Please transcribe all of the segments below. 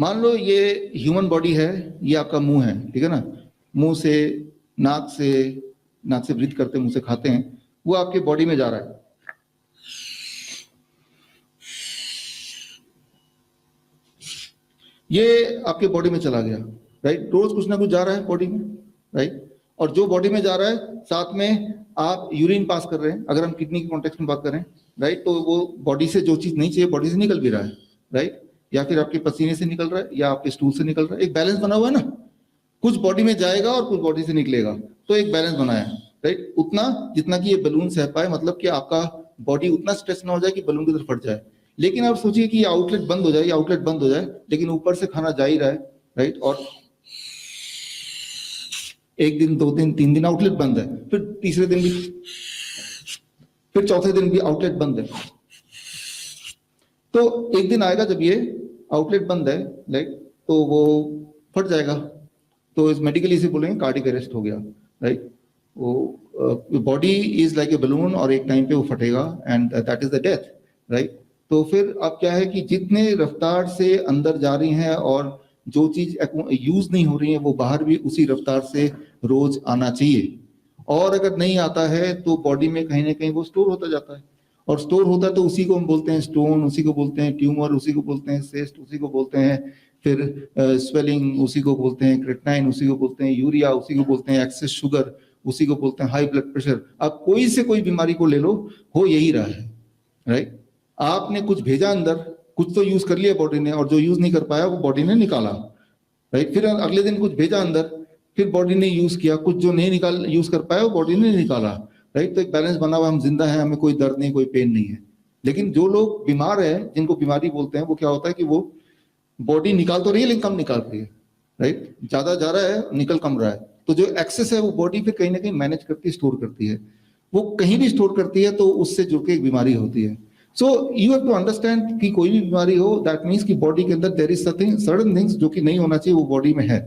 मान लो ये human body है, ये आपका मुंह है, ठीक है ना। मुंह से नाक से ब्रीथ करते हैं, मुंह से खाते हैं, वो आपके बॉडी में जा रहा है। ये आपके बॉडी में चला गया, राइट। रोज कुछ ना कुछ जा रहा है बॉडी में, राइट। और जो बॉडी में जा रहा है, साथ में आप यूरिन पास कर रहे हैं, अगर हम किडनी के कॉन्टेक्स्ट में बात करें, राइट, तो वो बॉडी से जो चीज नहीं चाहिए बॉडी से निकल भी रहा है, राइट। या फिर आपके पसीने से निकल रहा है, या आपके स्टूल से निकल रहा है। एक बैलेंस बना हुआ है ना, कुछ बॉडी में जाएगा और कुछ बॉडी से निकलेगा, तो एक बैलेंस बना है, राइट। उतना जितना कि ये बलून सह पाए, मतलब कि आपका बॉडी उतना स्ट्रेस ना हो जाए कि बलून की तरफ फट जाए। लेकिन आप सोचिए कि आउटलेट बंद हो जाए, ये आउटलेट बंद हो जाए, लेकिन ऊपर से खाना जा ही रहा है, राइट। और एक दिन, 2 दिन, 3 दिन आउटलेट बंद है, फिर तीसरे दिन भी, फिर चौथे दिन भी आउटलेट बंद है। तो एक दिन आएगा जब ये आउटलेट बंद है, लाइक, तो वो फट जाएगा। तो इस मेडिकली इसे बोलेंगे कार्डियक अरेस्ट हो गया, राइट। वो body is like a balloon, और एक टाइम पे वो फटेगा, and that is the death, right. तो फिर अब क्या है कि जितने रफ्तार से अंदर जा रही हैं और जो चीज यूज नहीं हो रही है, वो बाहर भी उसी रफ्तार से रोज आना चाहिए। और अगर नहीं आता है तो बॉडी में कहीं ना कहीं वो स्टोर होता जाता है, और स्टोर होता है तो उसी को हम बोलते हैं स्टोन, उसी को बोलते हैं ट्यूमर, उसी को बोलते हैं सिस्ट, उसी को बोलते हैं फिर स्वेलिंग, उसी को बोलते हैं क्रेटनाइन, उसी को बोलते हैं यूरिया, उसी को बोलते हैं एक्सेस शुगर, उसी को बोलते हैं हाई ब्लड प्रेशर। आप कोई से कोई बीमारी को ले लो, हो यही रहा है, राइट। आपने कुछ भेजा अंदर, कुछ तो यूज कर लिया बॉडी ने, और जो यूज नहीं कर पाया वो बॉडी ने निकाला, राइट। फिर अगले दिन कुछ भेजा अंदर, फिर बॉडी ने यूज किया, कुछ जो नहीं यूज कर पाया वो बॉडी ने निकाला, राइट। तो एक बैलेंस बना हुआ, हम जिंदा है, हमें कोई दर्द नहीं, कोई पेन नहीं है। लेकिन जो लोग बीमार है, जिनको बीमारी बोलते हैं, वो क्या होता है कि वो बॉडी निकाल तो रही है लेकिन कम निकाल रही है, राइट। ज्यादा जा रहा है, निकल कम रहा है। तो जो एक्सेस है वो बॉडी फिर कहीं ना कहीं मैनेज करती है, स्टोर करती है। वो कहीं भी स्टोर करती है तो उससे जुड़ के एक बीमारी होती है। So you have to understand कि कोई भी बीमारी हो, दैट मीन्स कि बॉडी के अंदर there is something, certain things जो कि नहीं होना चाहिए वो बॉडी में है,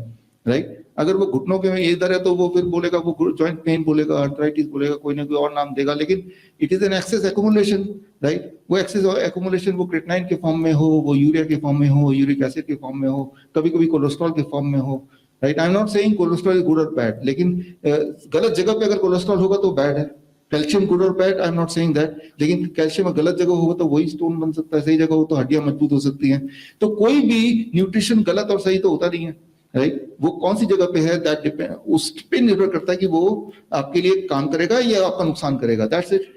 राइट। अगर वो घुटनों के में इधर है तो वो फिर बोलेगा, वो जॉइंट पेन बोलेगा, आर्थराइटिस बोलेगा, कोई ना कोई और नाम देगा, लेकिन it is an excess accumulation, right. वो एक्सेस एक्युमुलेशन वो क्रेटनाइन के फॉर्म में हो, वो यूरिया के फॉर्म में हो, यूरिक एसिड के फॉर्म में हो, कभी कभी कोलेस्ट्रॉल के फॉर्म में हो, right. I am not saying cholesterol is good और बैड, लेकिन गलत जगह पे अगर कोलेस्ट्रॉल होगा तो बैड है। कैल्शियम गुड और bad, I am not saying that, लेकिन कैल्शियम गलत जगह होगा तो वही स्टोन बन सकता है, सही जगह हो तो हड्डियां मजबूत हो सकती हैं। तो कोई भी न्यूट्रिशन गलत और सही तो होता नहीं है, राइट। वो कौन सी जगह पे है, दैट डिपेंड, उस पे निर्भर करता है कि वो आपके लिए काम करेगा या आपका नुकसान करेगा, दैट्स इट।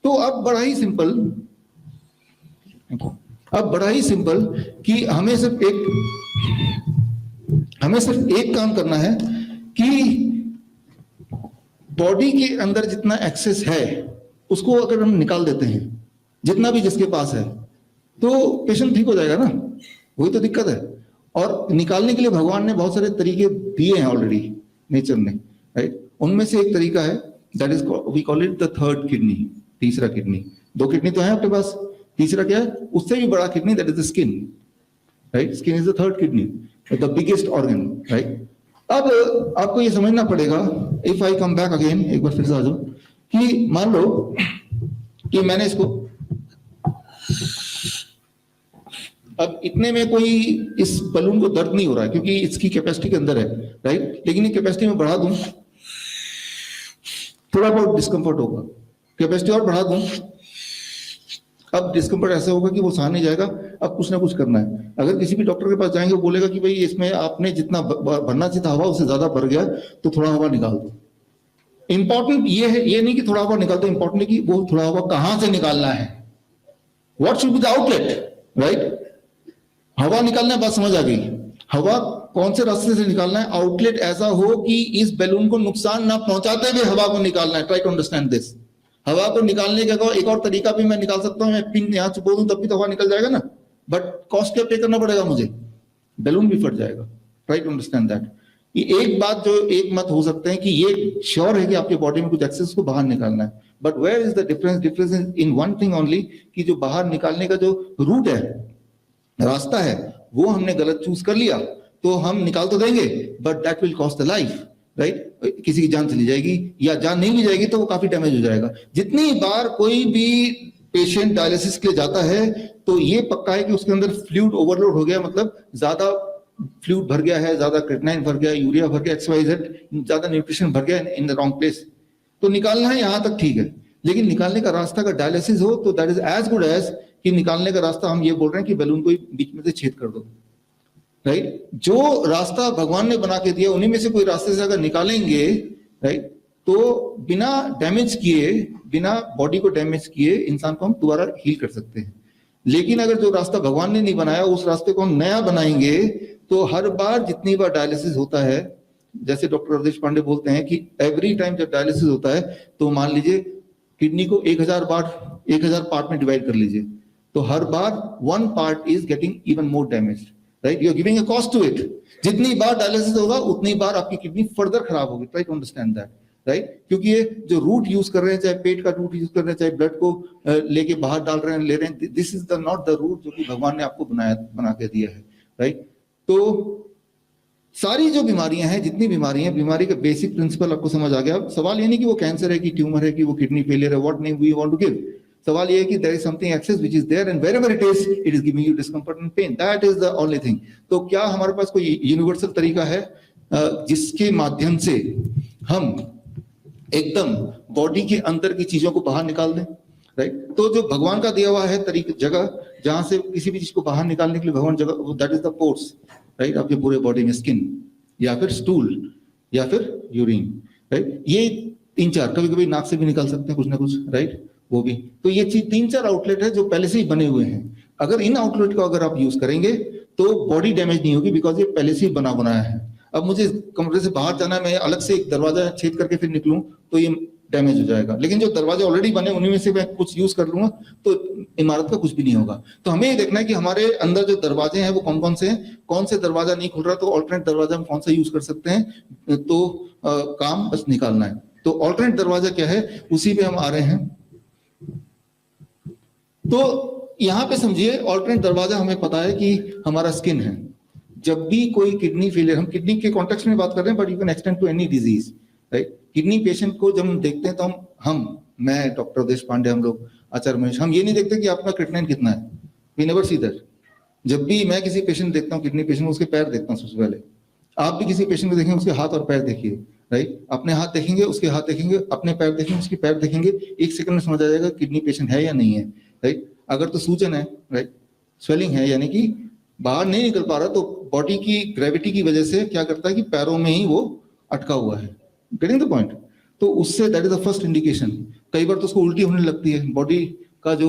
तो अब बड़ा ही सिंपल कि हमें सिर्फ एक काम करना है कि बॉडी के अंदर जितना एक्सेस है उसको अगर हम निकाल देते हैं, जितना भी जिसके पास है, तो पेशेंट ठीक हो जाएगा ना। वही तो दिक्कत है। और निकालने के लिए भगवान ने बहुत सारे तरीके दिए हैं ऑलरेडी, नेचर ने, राइट। उनमें से एक तरीका है, that is we call it the third kidney, तीसरा किडनी। 2 किडनी तो है आपके पास, तीसरा क्या है, उससे भी बड़ा kidney, that is the skin, right. Skin is the third kidney, the biggest organ, right. अब आपको ये समझना पड़ेगा, if I come back again, एक बार फिर से आ जाओ, कि मान लो कि मैंने इसको, अब इतने में कोई इस बलून को दर्द नहीं हो रहा है क्योंकि इसकी कैपेसिटी के अंदर है, राइट। लेकिन ये कैपेसिटी में बढ़ा दूं, थोड़ा बहुत डिस्कम्फर्ट होगा, कैपेसिटी और बढ़ा दूं, अब डिस्कम्फर्ट ऐसा होगा कि वो सह नहीं जाएगा। अब कुछ ना कुछ करना है। अगर किसी भी डॉक्टर के पास जाएंगे, वो बोलेगा कि भाई इसमें आपने जितना भरना चाहिए था हवा, उससे ज्यादा भर गया, तो थोड़ा हवा निकाल दो। इंपॉर्टेंट ये है, ये नहीं कि थोड़ा हवा निकाल दो, इंपॉर्टेंट है कि वो थोड़ा हवा कहां से निकालना है, what should be the outlet, right. हवा निकालना है, बात समझ आ गई। हवा कौन से रास्ते से निकालना है, आउटलेट ऐसा हो कि इस बैलून को नुकसान ना पहुंचाते हुए हवा को निकालना है। Try to understand this. हवा को निकालने का एक और तरीका भी मैं निकाल सकता हूं, मैं पिन यहां से बोल दूं तब भी तो हवा निकल जाएगा ना, बट कॉस्ट क्या पे करना पड़ेगा मुझे, बैलून भी फट जाएगा। Try to understand that. ये एक बात जो एक मत हो सकते हैं कि ये श्योर है कि आपके बॉडी में कुछ एक्सेस को बाहर निकालना है, but where is the difference, difference in one thing only, कि जो बाहर निकालने का जो रूट है, रास्ता है, वो हमने गलत चूज कर लिया तो हम निकाल तो देंगे, but that will cost the life, right. किसी की जान चली जाएगी, या जान नहीं भी जाएगी तो वो काफी डैमेज हो जाएगा। जितनी बार कोई भी पेशेंट डायलिसिस के लिए जाता है तो ये पक्का है कि उसके अंदर फ्लूइड ओवरलोड हो गया, मतलब ज्यादा फ्लूइड भर गया है, ज्यादा क्रिएटिनिन भर गया, यूरिया भर गया, XYZ ज्यादा न्यूट्रिशन भर गया इन द रॉन्ग प्लेस, तो निकालना है यहां तक ठीक है। लेकिन निकालने का रास्ता अगर डायलिसिस हो तो that is as good as कि निकालने का रास्ता हम ये बोल रहे हैं कि बैलून को बीच में से छेद कर दो, राइट। जो रास्ता भगवान ने बना के दिया उन्हीं में से कोई रास्ते से अगर निकालेंगे, राइट, तो बिना डैमेज किए, बिना बॉडी को डैमेज किए इंसान को हम दोबारा हील कर सकते हैं। लेकिन अगर जो रास्ता भगवान ने नहीं बनाया उस रास्ते को हम नया बनाएंगे तो हर बार जितनी बार डायलिसिस होता है, जैसे डॉक्टर अवधेश पांडे बोलते हैं कि एवरी टाइम जब डायलिसिस होता है तो मान लीजिए किडनी को 1000 पार्ट में डिवाइड कर लीजिए, तो हर बार 1 part is getting even more damage, right. You are giving a cost to it. जितनी बार डायलिसिस होगा उतनी बार आपकी किडनी फर्दर खराब होगी, try to understand that, right. क्योंकि ये जो रूट यूज कर रहे हैं, चाहे पेट का रूट यूज कर रहे हैं, चाहे ब्लड को लेके बाहर डाल रहे हैं, ले रहे हैं, this is the not the root जो कि भगवान ने आपको बना के दिया है, राइट। तो सारी जो बीमारियां हैं, जितनी बीमारियां, बीमारी का बेसिक प्रिंसिपल आपको समझ आ गया। सवाल ये नहीं कि वो कैंसर है, कि ट्यूमर है, कि वो किडनी फेलियर है, what name we want to give. सवाल ये है कि there is something excess which is there and wherever it is giving you discomfort and pain, that is the only thing. तो क्या हमारे पास कोई यूनिवर्सल तरीका है जिसके माध्यम से हम एकदम बॉडी के अंदर की चीजों को बाहर निकाल दें, राइट। तो जो भगवान का दिया हुआ है तरीका, जगह जहां से किसी भी चीज को बाहर निकालने के लिए भगवान जगह, that is the pores, right, आपके पूरे बॉडी में, स्किन या फिर स्टूल या फिर यूरिन, राइट। ये 3-4, कभी कभी नाक से भी निकाल सकते हैं कुछ ना कुछ, राइट, वो भी। तो ये चीज 3-4 आउटलेट है जो पहले से ही बने हुए हैं। अगर इन आउटलेट को अगर आप यूज करेंगे तो बॉडी डैमेज नहीं होगी, बिकॉज ये पहले से ही बनाया है। अब मुझे कमरे से बाहर जाना है, मैं अलग से एक दरवाजा छेद करके फिर निकलूं तो ये डैमेज हो जाएगा। लेकिन जो दरवाजे ऑलरेडी बने उन्हीं में से मैं कुछ यूज कर लूंगा तो इमारत का कुछ भी नहीं होगा। तो हमें ये देखना है कि हमारे अंदर जो दरवाजे हैं वो कौन कौन से हैं, कौन से दरवाजा नहीं खुल रहा तो ऑल्टरनेट दरवाजा हम कौन सा यूज कर सकते हैं, तो काम बस निकालना है। तो ऑल्टरनेट दरवाजा क्या है, उसी पे हम आ रहे हैं। तो यहां पे समझिए, ऑल्टरनेट दरवाजा हमें पता है कि हमारा स्किन है। जब भी कोई किडनी फेलियर, हम किडनी के कॉन्टेक्स्ट में बात कर रहे हैं, but you can extend to any disease, right. Kidney patient को जब हम देखते हैं तो मैं डॉक्टर अवधेश पांडे, हम लोग आचार्य महेश, हम ये नहीं देखते कि आपका क्रिएटिनिन कितना है, वी नेवर सी दैट। जब भी मैं किसी पेशेंट देखता हूँ, किडनी पेशेंट, उसके पैर देखता हूँ सबसे पहले। आप भी किसी पेशेंट को देखेंगे, उसके हाथ और पैर देखिए, राइट। अपने हाथ देखेंगे, उसके हाथ देखेंगे, अपने पैर देखेंगे, उसके पैर देखेंगे, 1 सेकंड में समझ आ जाएगा किडनी पेशेंट है या नहीं है, राइट। अगर तो सूजन है, राइट, स्वेलिंग है, यानी कि बाहर नहीं निकल पा रहा, तो बॉडी की ग्रेविटी की वजह से क्या करता है कि पैरों में ही वो अटका हुआ है, गेटिंग द पॉइंट। तो उससे that is the first indication. कई बार तो उसको उल्टी होने लगती है, बॉडी का जो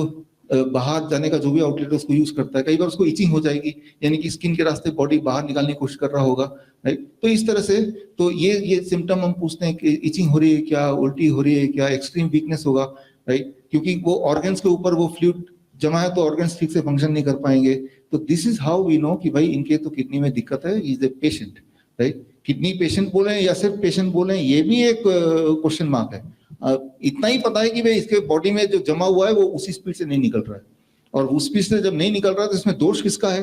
बाहर जाने का जो भी आउटलेट है उसको यूज करता है। कई बार उसको इचिंग हो जाएगी, यानी कि स्किन के रास्ते बॉडी बाहर निकालने की कोशिश कर रहा होगा, राइट। तो इस तरह से तो ये सिम्टम हम पूछते हैं कि इचिंग हो रही है क्या, उल्टी हो रही है क्या, एक्सट्रीम वीकनेस होगा, राइट, क्योंकि वो ऑर्गन्स के ऊपर वो फ्लूइड जमा है तो ऑर्गन्स ठीक से फंक्शन नहीं कर पाएंगे। तो this is how we know कि भाई इनके तो किडनी में दिक्कत है, is a patient, right. Kidney patient बोले या सिर्फ पेशेंट बोले, ये भी एक क्वेश्चन मार्क है। इतना ही पता है कि भाई इसके बॉडी में जो जमा हुआ है वो उसी स्पीड से नहीं निकल रहा है, और उस स्पीड से जब नहीं निकल रहा है तो इसमें दोष किसका है,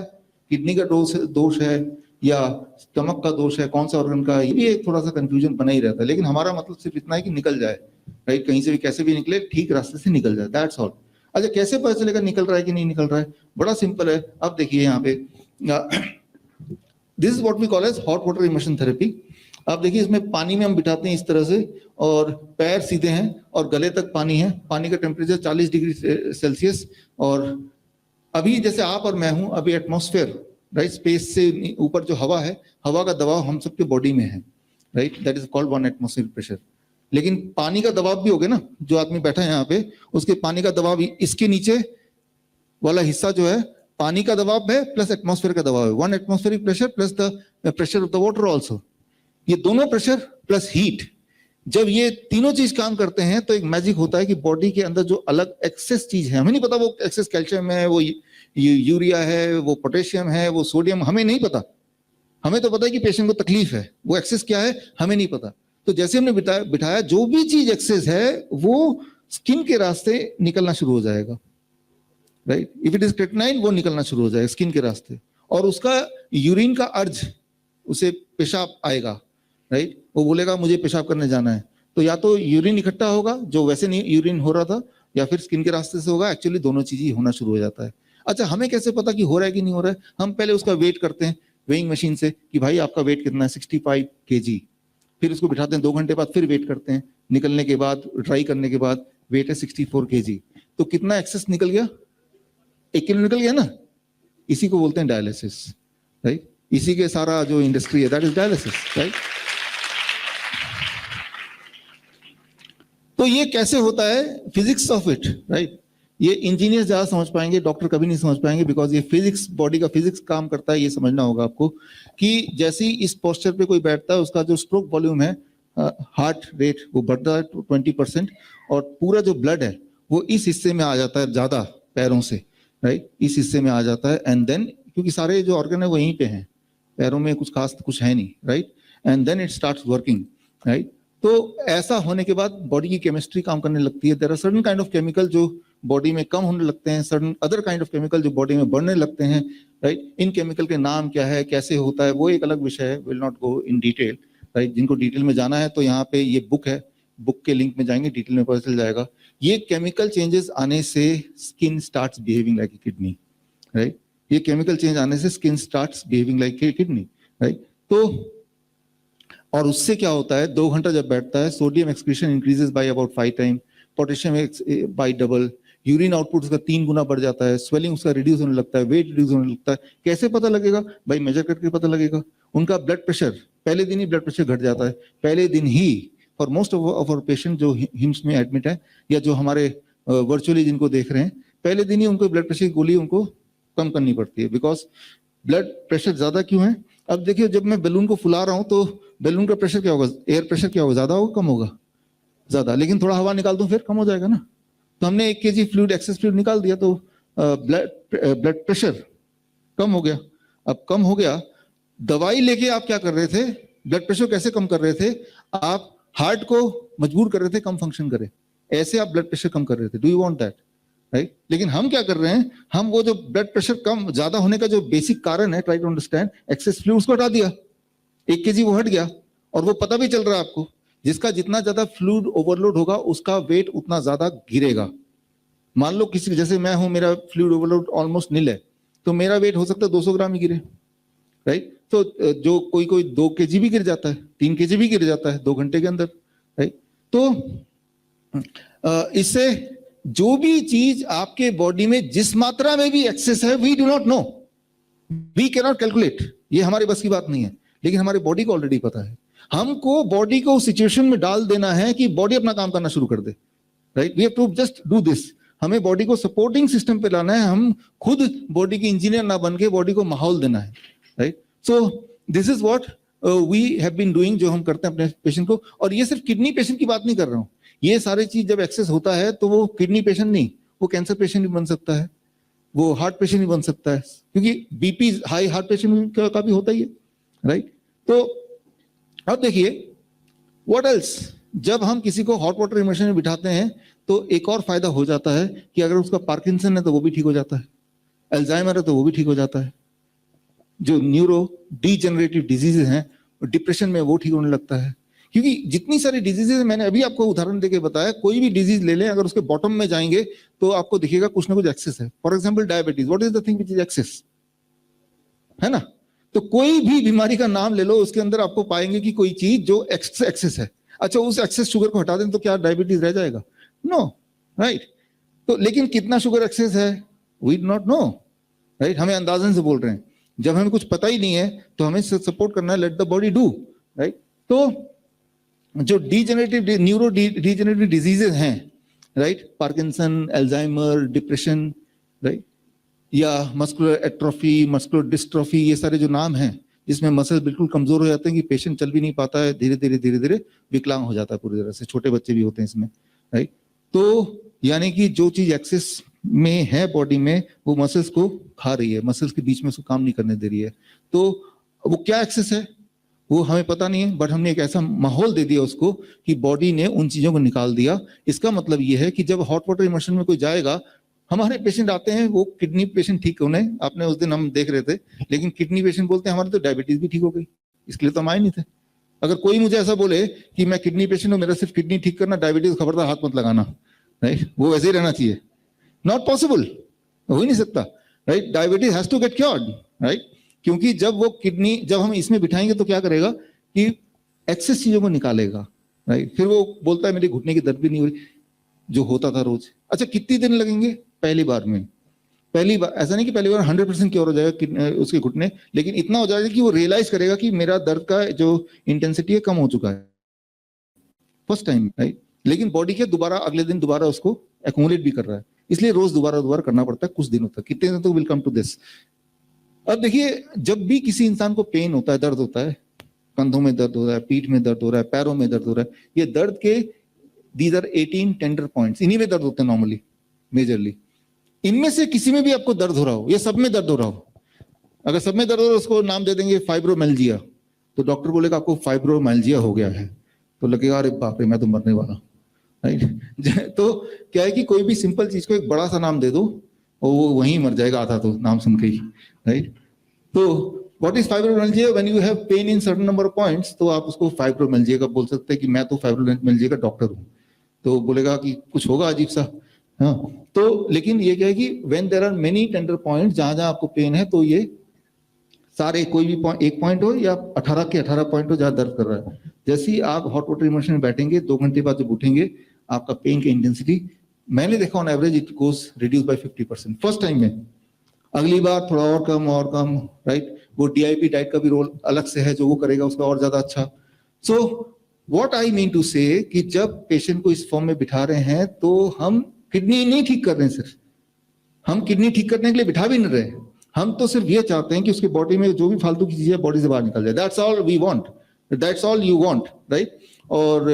किडनी का दोष है या स्टमक का दोष है, कौन सा ऑर्गन का, ये भी एक थोड़ा सा कंफ्यूजन बना ही रहता है। लेकिन हमारा मतलब सिर्फ इतना है कि निकल जाए, राइट, कहीं से भी कैसे भी निकले, ठीक रास्ते से निकल जाए, दैट्स ऑल। अच्छा, कैसे पता चलेगा निकल रहा है कि नहीं निकल रहा है? बड़ा सिंपल है। अब देखिए यहाँ पे this is what we call as hot water immersion therapy. आप देखिए, इसमें पानी में हम बिठाते हैं इस तरह से, और पैर सीधे हैं और गले तक पानी है। पानी का टेम्परेचर 40 डिग्री सेल्सियस, और अभी जैसे आप और मैं हूं, अभी एटमॉस्फेयर, राइट, स्पेस से ऊपर जो हवा है, हवा का दबाव हम सबके बॉडी में है, right, that is called 1 atmospheric pressure. लेकिन पानी का दबाव भी हो गया ना, जो आदमी बैठा है यहाँ पे, उसके पानी का दबाव, इसके नीचे वाला हिस्सा जो है पानी का दबाव है प्लस एटमॉस्फेयर का दबाव है, 1 atmospheric pressure plus the pressure of the water also. ये दोनों प्रेशर प्लस हीट, जब ये तीनों चीज काम करते हैं तो एक मैजिक होता है कि बॉडी के अंदर जो अलग एक्सेस चीज है, हमें नहीं पता वो एक्सेस कैल्शियम है, वो यूरिया है, वो पोटेशियम है, वो सोडियम, हमें नहीं पता। हमें तो पता है कि पेशेंट को तकलीफ है, वो एक्सेस क्या है हमें नहीं पता। तो जैसे हमने बिठाया, जो भी चीज एक्सेस है वो स्किन के रास्ते निकलना शुरू हो जाएगा, right. If it is creatinine, वो निकलना शुरू हो जाएगा स्किन के रास्ते, और उसका यूरिन का अर्ज, उसे पेशाब आएगा, राइट। वो बोलेगा मुझे पेशाब करने जाना है, तो या तो यूरिन इकट्ठा होगा जो वैसे नहीं यूरिन हो रहा था, या फिर स्किन के रास्ते से होगा, एक्चुअली दोनों चीज ही होना शुरू हो जाता है। अच्छा, हमें कैसे पता कि हो रहा है कि नहीं हो रहा है? हम पहले उसका वेट करते हैं वेइंग मशीन से कि भाई आपका वेट कितना है, 65 kg। फिर उसको बिठाते हैं, 2 घंटे बाद फिर वेट करते हैं, निकलने के बाद ट्राई करने के बाद वेट है 64 kg। तो कितना एक्सेस निकल गया? 1 किलो निकल गया ना। इसी को बोलते हैं डायलिसिस, राइट। इसी के सारा जो इंडस्ट्री है दैट इज डायलिसिस, राइट। तो ये कैसे होता है, फिजिक्स ऑफ इट, राइट। ये इंजीनियर ज्यादा समझ पाएंगे, डॉक्टर कभी नहीं समझ पाएंगे, बिकॉज ये फिजिक्स, बॉडी का फिजिक्स काम करता है। ये समझना होगा आपको कि जैसे ही इस पोस्चर पे कोई बैठता है, उसका जो स्ट्रोक वॉल्यूम है, हार्ट रेट वो बढ़ता है 20%, और पूरा जो ब्लड है वो इस हिस्से में आ जाता है ज्यादा, पैरों से, राइट, इस हिस्से में आ जाता है। एंड देन क्योंकि सारे जो ऑर्गन है वो यहीं पे हैं, पैरों में कुछ खास कुछ है नहीं, right. And then it starts working, right. तो ऐसा होने के बाद बॉडी की केमिस्ट्री काम करने लगती है। There are certain kind of chemical जो बॉडी में कम होने लगते हैं, certain other kind of chemical जो बॉडी में बढ़ने लगते हैं, राइट। इन केमिकल के नाम क्या है, कैसे होता है, वो एक अलग विषय है, will not go in detail, right. जिनको डिटेल में जाना है तो यहाँ पे ये बुक है, बुक के लिंक में जाएंगे, डिटेल में पता चल जाएगा। ये केमिकल चेंजेस आने से skin starts behaving like a kidney, right. ये केमिकल चेंज आने से skin starts behaving like a kidney, right. तो और उससे क्या होता है, 2 घंटा जब बैठता है, sodium excretion increases by about 5 time, potassium bye double, urine output उसका 3 गुना बढ़ जाता है, स्वेलिंग उसका रिड्यूस होने लगता है, वेट रिड्यूस होने लगता है। कैसे पता लगेगा भाई? मेजर करके पता लगेगा। उनका ब्लड प्रेशर, पहले दिन ही ब्लड प्रेशर घट जाता है, पहले दिन ही। For most of our patient जो हिम्स में एडमिट है या जो हमारे वर्चुअली जिनको देख रहे हैं, पहले दिन ही उनको ब्लड प्रेशर की गोली उनको कम करनी पड़ती है। बिकॉज ब्लड प्रेशर ज्यादा क्यों है? अब देखिए, जब मैं बैलून को फुला रहा हूं तो बैलून का प्रेशर क्या होगा, एयर प्रेशर क्या होगा, ज्यादा होगा कम होगा? ज्यादा। लेकिन थोड़ा हवा निकाल दूं फिर कम हो जाएगा ना। तो हमने 1 kg फ्लूइड, एक्सेस फ्लूइड निकाल दिया तो ब्लड प्रेशर कम हो गया। अब कम हो गया, दवाई लेके आप क्या कर रहे थे? ब्लड प्रेशर कैसे कम कर रहे थे? आप हार्ट को मजबूर कर रहे थे कम फंक्शन करे, ऐसे आप ब्लड प्रेशर कम कर रहे थे। Do you want that, right? लेकिन हम क्या कर रहे हैं, हम वो जो ब्लड प्रेशर कम ज्यादा होने का जो बेसिक कारण है, try to understand, excess fluid, उसको हटा दिया। 1 kg वो हट गया, और वो पता भी चल रहा है आपको, जिसका जितना ज्यादा फ्लूइड ओवरलोड होगा उसका वेट उतना ज्यादा गिरेगा। मान लो किसी, जैसे मैं हूं, मेरा फ्लूइड ओवरलोड ऑलमोस्ट निल है, तो मेरा वेट हो सकता है 200 ग्राम ही गिरे, राइट। तो जो कोई 2 kg भी गिर जाता है, 3 kg भी गिर जाता है 2 घंटे के अंदर, राइट। तो इससे जो भी चीज आपके बॉडी में जिस मात्रा में भी एक्सेस है, we do not know, we cannot नॉट कैलकुलेट, ये हमारे बस की बात नहीं है। लेकिन हमारे बॉडी को ऑलरेडी पता है। हमको बॉडी को उस सिचुएशन में डाल देना है कि बॉडी अपना काम करना शुरू कर दे, right. We have to just do this. हमें बॉडी को सपोर्टिंग सिस्टम पे लाना है, हम खुद बॉडी की इंजीनियर ना बन के बॉडी को माहौल देना है, right. So this is what we have been doing, जो हम करते हैं अपने पेशेंट को। और ये सिर्फ किडनी पेशेंट की बात नहीं कर रहा हूं, ये सारी चीज जब एक्सेस होता है तो वो किडनी पेशेंट नहीं, वो कैंसर पेशेंट भी बन सकता है, वो हार्ट पेशेंट भी बन सकता है, क्योंकि बीपी हाई हार्ट पेशेंट का भी होता ही है, राइट। तो अब देखिए व्हाट एल्स, जब हम किसी को हॉट वाटर इमर्शन में बिठाते हैं तो एक और फायदा हो जाता है कि अगर उसका पार्किंसन है तो वो भी ठीक हो जाता है, अल्जाइमर है तो वो भी ठीक हो जाता है, जो न्यूरो डीजेनरेटिव डिजीजेज हैं, डिप्रेशन में वो ठीक होने लगता है। क्योंकि जितनी सारी डिजीजेज, मैंने अभी आपको उदाहरण देके बताया, कोई भी डिजीज ले लें, अगर उसके बॉटम में जाएंगे तो आपको दिखेगा कुछ ना कुछ एक्सेस है। For example diabetes, what is the thing which is excess, है ना। तो कोई भी बीमारी का नाम ले लो, उसके अंदर आपको पाएंगे कि कोई चीज जो एक्सेस है। अच्छा, उस एक्सेस शुगर को हटा दें तो क्या डायबिटीज रह जाएगा? No, right. तो लेकिन कितना शुगर एक्सेस है, we do not know, right. हमें अंदाजन से बोल रहे हैं, जब हमें कुछ पता ही नहीं है तो हमें सपोर्ट करना है, let the body do, right. तो जो डीजेनरेटिव, न्यूरो डीजेनरेटिव डिजीजेज हैं, right, Parkinson, Alzheimer, depression, right, या मस्कुलर एट्रोफी, मस्कुलर डिस्ट्रोफी, ये सारे जो नाम हैं जिसमें मसल बिल्कुल कमजोर हो जाते हैं कि पेशेंट चल भी नहीं पाता है, धीरे धीरे विकलांग हो जाता है पूरी तरह से, छोटे बच्चे भी होते हैं इसमें, राइट। तो यानी कि जो चीज एक्सेस में है बॉडी में, वो मसल्स को खा रही है, मसल्स के बीच में उसको काम नहीं करने दे रही है। तो वो क्या एक्सेस है वो हमें पता नहीं है, बट हमने एक ऐसा माहौल दे दिया उसको कि बॉडी ने उन चीजों को निकाल दिया। इसका मतलब ये है कि जब हॉट वाटर इमर्शन में कोई जाएगा, हमारे पेशेंट आते हैं, वो किडनी पेशेंट ठीक होने, आपने उस दिन हम देख रहे थे, लेकिन किडनी पेशेंट बोलते हैं हमारे तो डायबिटीज भी ठीक हो गई, इसके लिए तो हम आए नहीं थे। अगर कोई मुझे ऐसा बोले कि मैं किडनी पेशेंट हूं, मेरा सिर्फ किडनी ठीक करना, डायबिटीज खबरदार हाथ मत लगाना, राइट, वो वैसे ही रहना चाहिए, नॉट पॉसिबल, हो ही नहीं सकता, right. Diabetes has to get cured, right, क्योंकि जब वो किडनी, जब हम इसमें बिठाएंगे तो क्या करेगा कि एक्सेस चीजों को निकालेगा, राइट। फिर वो बोलता है मेरी घुटने की दर्द भी नहीं हो रही, जो होता था रोज। अच्छा, कितने दिन लगेंगे? पहली बार में, पहली बार ऐसा नहीं कि पहली बार 100% क्योर हो जाएगा उसके घुटने, लेकिन इतना हो जाएगा कि वो रियलाइज करेगा कि मेरा दर्द का जो इंटेंसिटी है कम हो चुका है फर्स्ट टाइम, राइट। लेकिन बॉडी के दोबारा अगले दिन दोबारा उसको एक्यूमुलेट भी कर रहा है, इसलिए रोज दोबारा दोबारा करना पड़ता है कुछ दिनों तक। कितने दिनों तक? Will come to this. अब देखिए, जब भी किसी इंसान को पेन होता है, दर्द होता है, कंधों में दर्द हो रहा है, पीठ में दर्द हो रहा है, पैरों में दर्द हो रहा है, ये दर्द के दीज आर 18 टेंडर पॉइंट्स, इन्हीं में दर्द होते हैं नॉर्मली, मेजरली। इनमें से किसी में भी आपको दर्द हो रहा हो, ये सब में दर्द हो रहा हो, अगर सब में दर्द हो रहा है उसको नाम दे देंगे फाइब्रोमाइल्जिया, तो डॉक्टर बोलेगा आपको फाइब्रोमाइल्जिया हो गया है, तो लगेगा अरे बाप रे मैं तो मरने वाला, राइट। तो क्या है कि कोई भी सिंपल चीज को एक बड़ा सा नाम दे दो और वो वहीं मर जाएगा आधा तो नाम सुन के ही, राइट। तो what is fibromyalgia? When you have pain in certain number of points, तो आप उसको फाइब्रोमाइल्जिया का बोल सकते हैं कि मैं तो फाइब्रोमाइल्जिया का डॉक्टर हूँ, तो बोलेगा कि कुछ होगा अजीब सा, हाँ। तो लेकिन ये क्या है कि when there are many tender points, जहां जहां आपको पेन है, तो ये सारे कोई भी एक पॉइंट हो या 18 के 18 पॉइंट हो जहां दर्द कर रहा है, जैसे ही आप हॉट वाटर इमर्शन में बैठेंगे 2 घंटे बाद जब उठेंगे, आपका पेन की इंटेंसिटी मैंने देखा on average it goes reduce by 50% first time में। अगली बार थोड़ा और कम, राइट। वो DIP डाइट का भी रोल अलग से है, जो वो करेगा उसका और ज्यादा अच्छा। So what I mean to say कि जब पेशेंट को इस फॉर्म में बिठा रहे हैं तो हम किडनी नहीं ठीक कर रहे हैं, सिर्फ हम किडनी ठीक करने के लिए बिठा भी नहीं रहे, हम तो सिर्फ ये चाहते हैं कि उसके बॉडी में जो भी फालतू की चीजें बॉडी से बाहर निकल जाए। That's all we want, that's all you want, right. और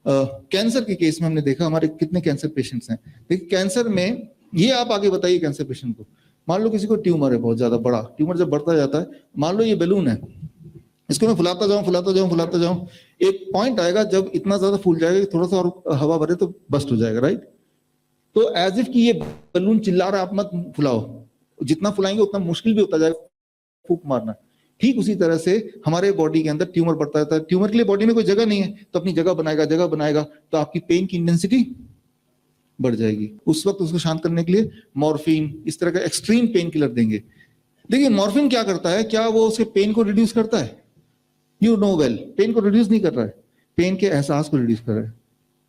कैंसर के केस में हमने देखा, हमारे कितने कैंसर पेशेंट्स हैं। देखिए कैंसर में ये आप आगे बताइए, कैंसर पेशेंट को मान लो किसी को ट्यूमर है, बहुत ज्यादा बड़ा ट्यूमर, जब बढ़ता जाता है, मान लो ये बैलून है, इसको मैं फुलाता जाऊं, एक पॉइंट आएगा जब इतना ज्यादा फूल जाएगा कि थोड़ा सा और हवा भरे तो बस्ट हो जाएगा, राइट। तो एज इफ कि ये बैलून चिल्ला रहा है आप मत फुलाओ, जितना फुलाएंगे उतना मुश्किल भी होता जाएगा फूंक मारना। ठीक उसी तरह से हमारे बॉडी के अंदर ट्यूमर बढ़ता जाता है, ट्यूमर के लिए बॉडी में कोई जगह नहीं है, तो अपनी जगह बनाएगा तो आपकी पेन की इंटेंसिटी बढ़ जाएगी। उस वक्त उसको शांत करने के लिए मॉर्फिन, इस तरह का एक्सट्रीम पेन किलर देंगे। देखिए मॉर्फिन क्या करता है, क्या वो उसके पेन को रिड्यूस करता है? यू नो वेल, पेन को रिड्यूस नहीं कर रहा है, पेन के एहसास को रिड्यूस कर रहा है।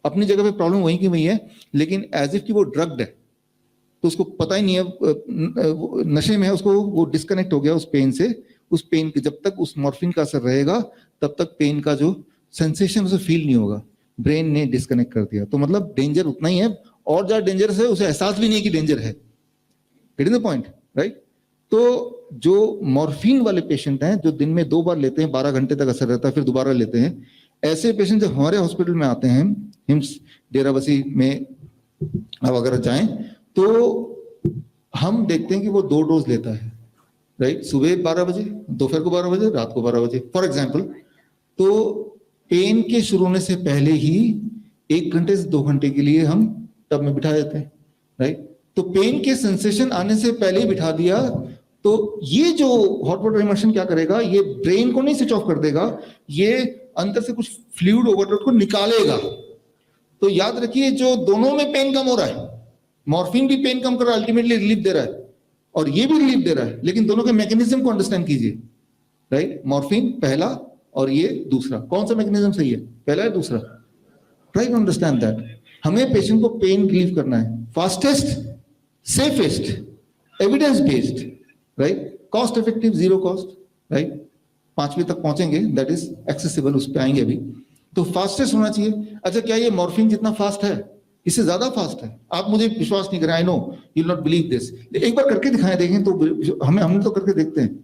अपनी जगह पे प्रॉब्लम वहीं की वहीं है, लेकिन एज इफ कि वो ड्रग्ड है, तो उसको पता ही नहीं है, नशे में है, उसको वो डिस्कनेक्ट हो गया उस पेन से। उस पेन के जब तक उस मॉर्फिन का असर रहेगा तब तक पेन का जो सेंसेशन उसे फील नहीं होगा, ब्रेन ने डिस्कनेक्ट कर दिया। तो मतलब डेंजर उतना ही है, और ज्यादा डेंजरस है, उसे एहसास भी नहीं है कि डेंजर है। Get the point, right. तो जो मॉर्फिन वाले पेशेंट हैं, जो दिन में 2 बार लेते हैं, 12 घंटे तक असर रहता है, फिर दोबारा लेते हैं, ऐसे पेशेंट जब हमारे हॉस्पिटल में आते हैं, हिम्स डेराबस्सी में आप अगर जाएं तो हम देखते हैं कि वो 2 डोज लेता है, राइट। सुबह 12 बजे, दोपहर को 12 बजे, रात को 12 बजे फॉर एग्जाम्पल। तो पेन के शुरू होने से पहले ही 1 घंटे से 2 घंटे के लिए हम टब में बिठा देते हैं, राइट। तो पेन के सेंसेशन आने से पहले ही बिठा दिया, तो ये जो हॉट वाटर इमर्शन क्या करेगा, ये ब्रेन को नहीं स्विच ऑफ कर देगा, ये अंदर से कुछ फ्लूइड ओवरलोड को निकालेगा। तो याद रखिए, जो दोनों में पेन कम हो रहा है, मॉर्फिन भी पेन कम कर रहा है, अल्टीमेटली रिलीफ दे रहा है, और ये भी रिलीफ दे रहा है, लेकिन दोनों के मैकेनिज्म को अंडरस्टैंड कीजिए, राइट। मॉर्फिन पहला और ये दूसरा, कौन सा मैकेनिज्म सही है, पहला है दूसरा? Try to understand that. हमें पेशेंट को पेन रिलीफ करना है, fastest, safest, evidence based, right, cost effective, zero cost, right. 5वीं तक पहुंचेंगे, दैट इज एक्सेसिबल, उस पर आएंगे अभी। तो फास्टेस्ट होना चाहिए। अच्छा, क्या ये मॉर्फिन जितना फास्ट है, इससे ज्यादा फास्ट है? आप मुझे विश्वास नहीं करें, I know you will not believe this, एक बार करके दिखाएं, देखें तो हमने तो करके देखते हैं,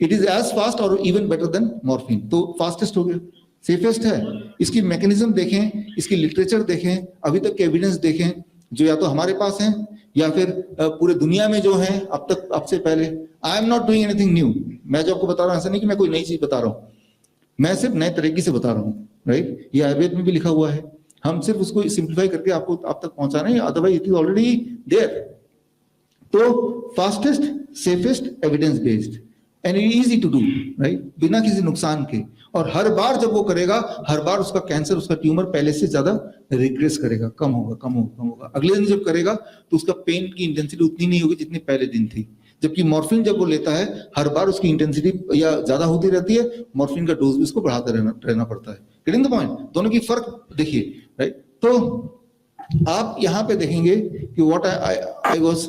इट इज एज फास्ट और इवन बेटर देन मॉर्फिन। तो फास्टेस्ट हो गया, सेफेस्ट है। इसकी मैकेनिज्म देखें, इसकी लिटरेचर देखें, अभी तक के एविडेंस देखें, जो या तो हमारे पास हैं या फिर पूरे दुनिया में जो हैं अब तक, अब से पहले। I am not doing anything new, मैं जो आपको बता रहा हूं ऐसा नहीं कि मैं कोई नई चीज बता रहा हूं, मैं सिर्फ नए तरीके से बता रहा हूं, राइट। ये आयुर्वेद में भी लिखा हुआ है, हम सिर्फ उसको सिंप्लीफाई करके आपको आप तक पहुंचा रहे हैं, otherwise it is already there. तो fastest, safest, evidence based. And it easy to do, right, बिना किसी नुकसान के। और हर बार जब वो करेगा, हर बार उसका कैंसर, उसका ट्यूमर पहले से ज्यादा रिग्रेस करेगा, कम होगा, कम होगा, कम होगा। अगले दिन जब करेगा तो उसका पेन की इंटेंसिटी उतनी नहीं होगी जितनी पहले दिन थी। जबकि मॉर्फिन जब वो लेता है, हर बार उसकी इंटेंसिटी या ज्यादा होती रहती है, मॉर्फिन का डोज भी उसको बढ़ाते रहना पड़ता है। Getting the point? दोनों की फर्क देखिए, राइट। तो आप यहाँ पे देखेंगे कि what I was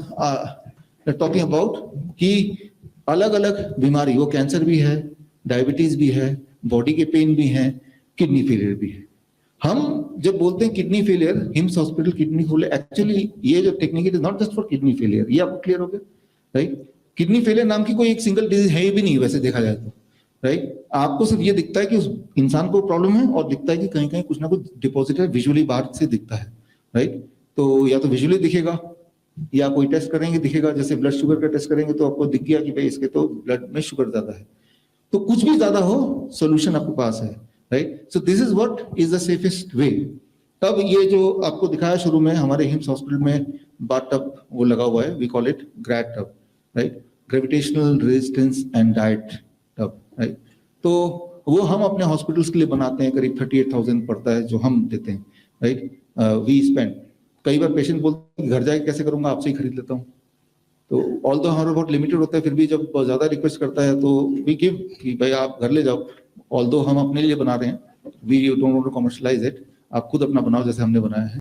talking about, कि अलग अलग बीमारी, वो कैंसर भी है, डायबिटीज भी है, बॉडी के पेन भी है, किडनी फेलियर भी है। हम जब बोलते हैं kidney failure, hymns hospital kidney failure, actually ये जो technique is not just for kidney failure, ये आपको क्लियर हो गया, राइट। किडनी फेलियर नाम की कोई एक सिंगल डिजीज है भी नहीं वैसे देखा जाए तो, राइट। आपको सिर्फ ये दिखता है कि उस इंसान को प्रॉब्लम है, और दिखता है कि कहीं कहीं कुछ ना कुछ डिपॉजिट है, विजुअली बाहर से दिखता है, राइट। तो या तो विजुअली दिखेगा, या कोई टेस्ट करेंगे दिखेगा, जैसे ब्लड शुगर का टेस्ट करेंगे तो आपको दिख गया कि भाई इसके तो ब्लड में शुगर ज्यादा है। तो कुछ भी ज्यादा हो, सोल्यूशन आपके पास है, right. So this is what is the safest way. तब ये जो आपको दिखाया शुरू में, हमारे हिम्स हॉस्पिटल में बाथ टब वो लगा हुआ है, we call it great tub, right, gravitational resistance and diet tub, right. तो वो हम अपने हॉस्पिटल्स के लिए बनाते हैं, करीब 38,000 पड़ता है जो हम देते हैं, राइट। वी स्पेंड, कई बार पेशेंट बोलते हैं घर जाके कैसे करूंगा, आपसे ही खरीद लेता हूँ। तो ऑल दो हमारा बहुत लिमिटेड होता है, फिर भी जब ज्यादा रिक्वेस्ट करता है तो वी गिव कि भाई आप घर ले जाओ। ऑल दो हम अपने लिए बना रहे हैं, we don't want to commercialise it, आप खुद अपना बनाओ जैसे हमने बनाया है।